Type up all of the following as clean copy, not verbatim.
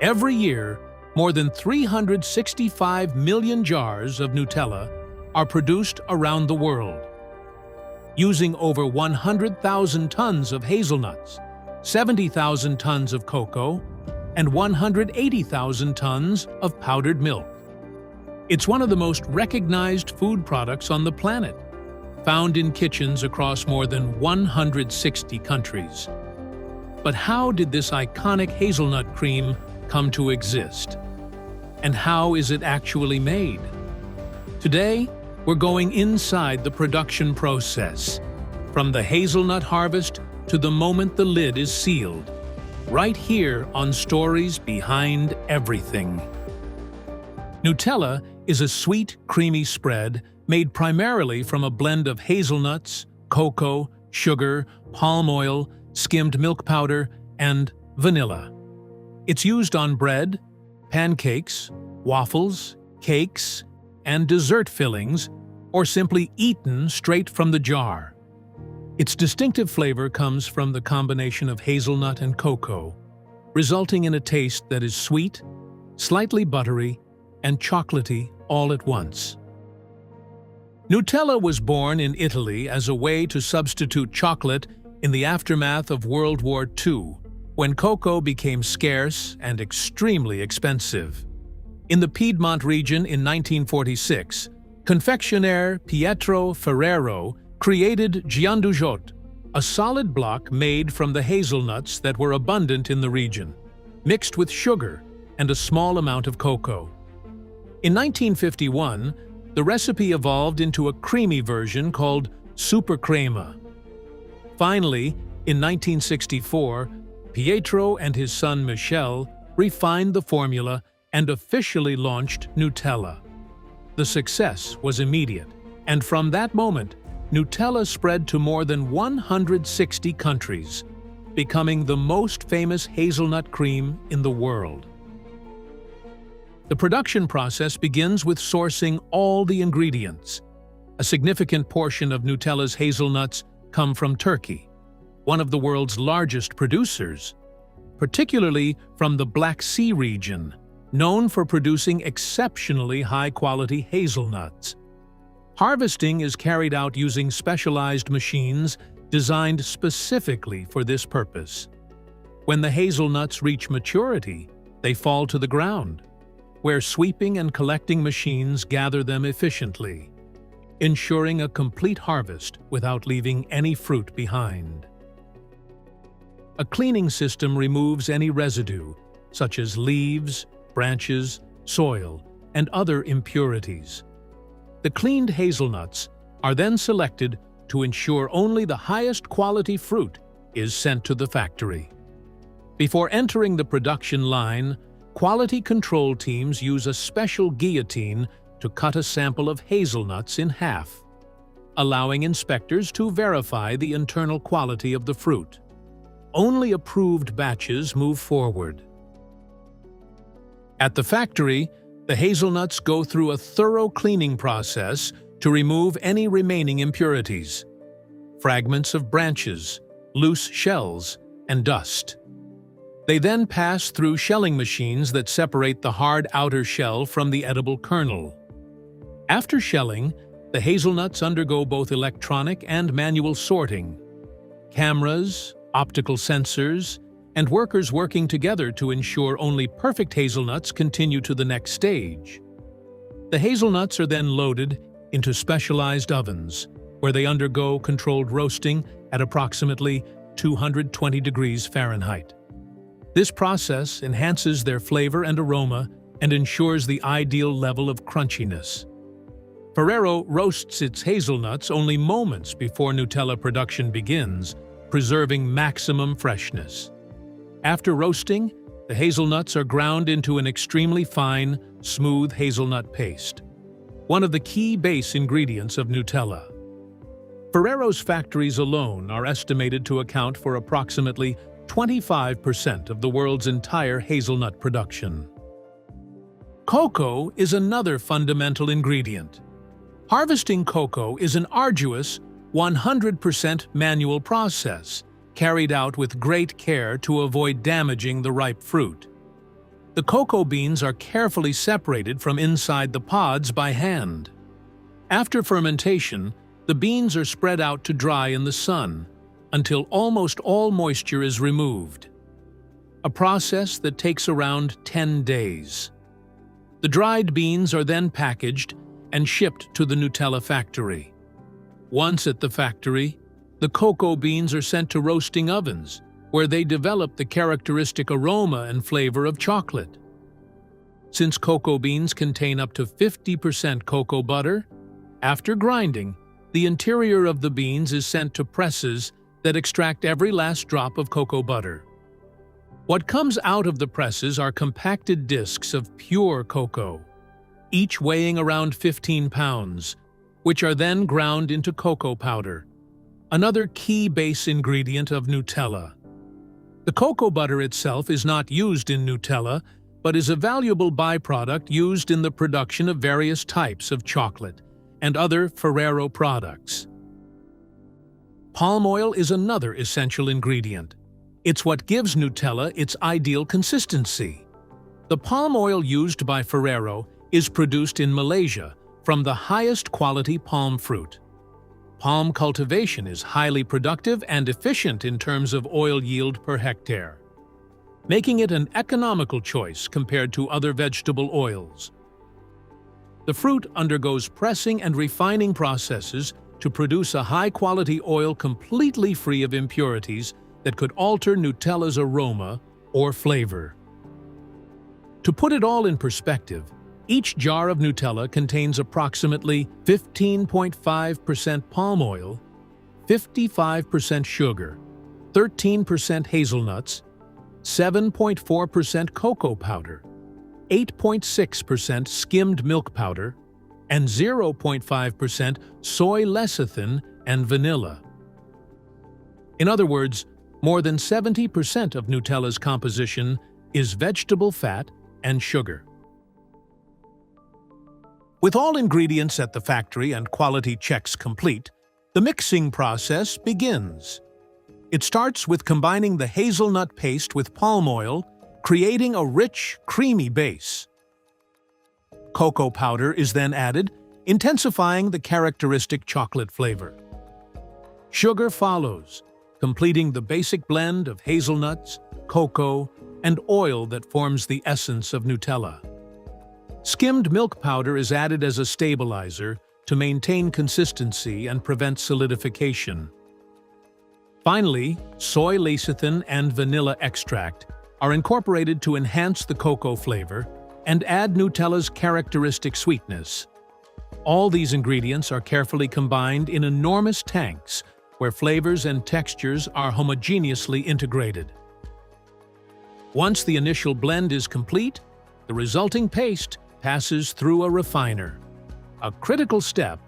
Every year, more than 365 million jars of Nutella are produced around the world. Using over 100,000 tons of hazelnuts, 70,000 tons of cocoa, and 180,000 tons of powdered milk. It's one of the most recognized food products on the planet, found in kitchens across more than 160 countries. But how did this iconic hazelnut cream come to exist? And how is it actually made? Today, we're going inside the production process, from the hazelnut harvest to the moment the lid is sealed, right here on Stories Behind Everything. Nutella is a sweet, creamy spread made primarily from a blend of hazelnuts, cocoa, sugar, palm oil, skimmed milk powder, and vanilla. It's used on bread, pancakes, waffles, cakes, and dessert fillings, or simply eaten straight from the jar. Its distinctive flavor comes from the combination of hazelnut and cocoa, resulting in a taste that is sweet, slightly buttery, and chocolatey all at once. Nutella was born in Italy as a way to substitute chocolate in the aftermath of World War II, when cocoa became scarce and extremely expensive. In the Piedmont region in 1946, confectioner Pietro Ferrero created giandujotte, a solid block made from the hazelnuts that were abundant in the region, mixed with sugar and a small amount of cocoa. In 1951, the recipe evolved into a creamy version called super crema. Finally, in 1964, Pietro and his son Michel refined the formula and officially launched Nutella. The success was immediate, and from that moment, Nutella spread to more than 160 countries, becoming the most famous hazelnut cream in the world. The production process begins with sourcing all the ingredients. A significant portion of Nutella's hazelnuts come from Turkey, one of the world's largest producers, particularly from the Black Sea region, known for producing exceptionally high-quality hazelnuts. Harvesting is carried out using specialized machines designed specifically for this purpose. When the hazelnuts reach maturity, they fall to the ground, where sweeping and collecting machines gather them efficiently, ensuring a complete harvest without leaving any fruit behind. A cleaning system removes any residue, such as leaves, branches, soil, and other impurities. The cleaned hazelnuts are then selected to ensure only the highest quality fruit is sent to the factory. Before entering the production line, quality control teams use a special guillotine to cut a sample of hazelnuts in half, allowing inspectors to verify the internal quality of the fruit. Only approved batches move forward. At the factory, the hazelnuts go through a thorough cleaning process to remove any remaining impurities, fragments of branches, loose shells, and dust. They then pass through shelling machines that separate the hard outer shell from the edible kernel. After shelling, the hazelnuts undergo both electronic and manual sorting. Cameras, optical sensors, and workers working together to ensure only perfect hazelnuts continue to the next stage. The hazelnuts are then loaded into specialized ovens, where they undergo controlled roasting at approximately 220 degrees Fahrenheit. This process enhances their flavor and aroma and ensures the ideal level of crunchiness. Ferrero roasts its hazelnuts only moments before Nutella production begins, preserving maximum freshness. After roasting, the hazelnuts are ground into an extremely fine, smooth hazelnut paste, one of the key base ingredients of Nutella. Ferrero's factories alone are estimated to account for approximately 25% of the world's entire hazelnut production. Cocoa is another fundamental ingredient. Harvesting cocoa is an arduous, 100% manual process, carried out with great care to avoid damaging the ripe fruit. The cocoa beans are carefully separated from inside the pods by hand. After fermentation, the beans are spread out to dry in the sun until almost all moisture is removed, a process that takes around 10 days. The dried beans are then packaged and shipped to the Nutella factory. Once at the factory, the cocoa beans are sent to roasting ovens, where they develop the characteristic aroma and flavor of chocolate. Since cocoa beans contain up to 50% cocoa butter, after grinding, the interior of the beans is sent to presses that extract every last drop of cocoa butter. What comes out of the presses are compacted discs of pure cocoa, each weighing around 15 pounds, which are then ground into cocoa powder, another key base ingredient of Nutella. The cocoa butter itself is not used in Nutella, but is a valuable byproduct used in the production of various types of chocolate and other Ferrero products. Palm oil is another essential ingredient. It's what gives Nutella its ideal consistency. The palm oil used by Ferrero is produced in Malaysia from the highest quality palm fruit. Palm cultivation is highly productive and efficient in terms of oil yield per hectare, making it an economical choice compared to other vegetable oils. The fruit undergoes pressing and refining processes to produce a high-quality oil completely free of impurities that could alter Nutella's aroma or flavor. To put it all in perspective, each jar of Nutella contains approximately 15.5% palm oil, 55% sugar, 13% hazelnuts, 7.4% cocoa powder, 8.6% skimmed milk powder, and 0.5% soy lecithin and vanilla. In other words, more than 70% of Nutella's composition is vegetable fat and sugar. With all ingredients at the factory and quality checks complete, the mixing process begins. It starts with combining the hazelnut paste with palm oil, creating a rich, creamy base. Cocoa powder is then added, intensifying the characteristic chocolate flavor. Sugar follows, completing the basic blend of hazelnuts, cocoa, and oil that forms the essence of Nutella. Skimmed milk powder is added as a stabilizer to maintain consistency and prevent solidification. Finally, soy lecithin and vanilla extract are incorporated to enhance the cocoa flavor and add Nutella's characteristic sweetness. All these ingredients are carefully combined in enormous tanks where flavors and textures are homogeneously integrated. Once the initial blend is complete, the resulting paste passes through a refiner, a critical step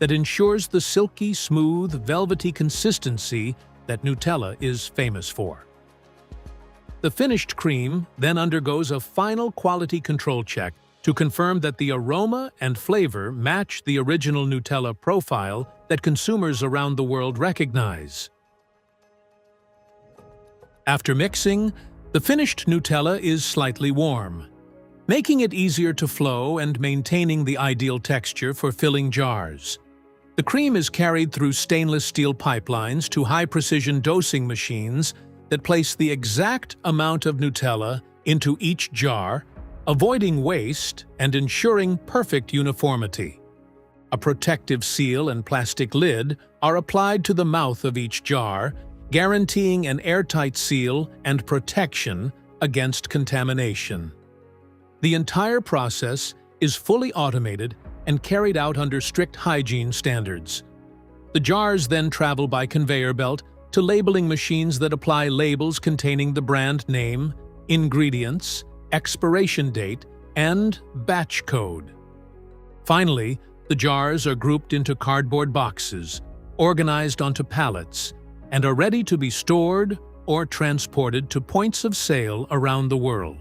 that ensures the silky, smooth, velvety consistency that Nutella is famous for. The finished cream then undergoes a final quality control check to confirm that the aroma and flavor match the original Nutella profile that consumers around the world recognize. After mixing, the finished Nutella is slightly warm, making it easier to flow and maintaining the ideal texture for filling jars. The cream is carried through stainless steel pipelines to high-precision dosing machines that place the exact amount of Nutella into each jar, avoiding waste and ensuring perfect uniformity. A protective seal and plastic lid are applied to the mouth of each jar, guaranteeing an airtight seal and protection against contamination. The entire process is fully automated and carried out under strict hygiene standards. The jars then travel by conveyor belt to labeling machines that apply labels containing the brand name, ingredients, expiration date, and batch code. Finally, the jars are grouped into cardboard boxes, organized onto pallets, and are ready to be stored or transported to points of sale around the world.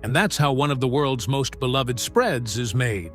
And that's how one of the world's most beloved spreads is made.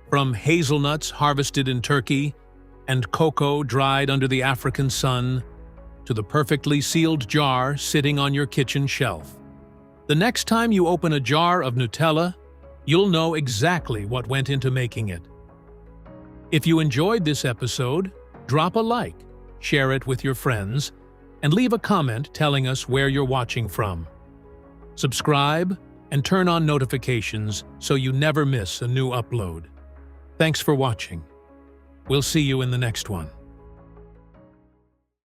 From hazelnuts harvested in Turkey and cocoa dried under the African sun, to the perfectly sealed jar sitting on your kitchen shelf. The next time you open a jar of Nutella, you'll know exactly what went into making it. If you enjoyed this episode, drop a like, share it with your friends, and leave a comment telling us where you're watching from. Subscribe and turn on notifications so you never miss a new upload. Thanks for watching. We'll see you in the next one.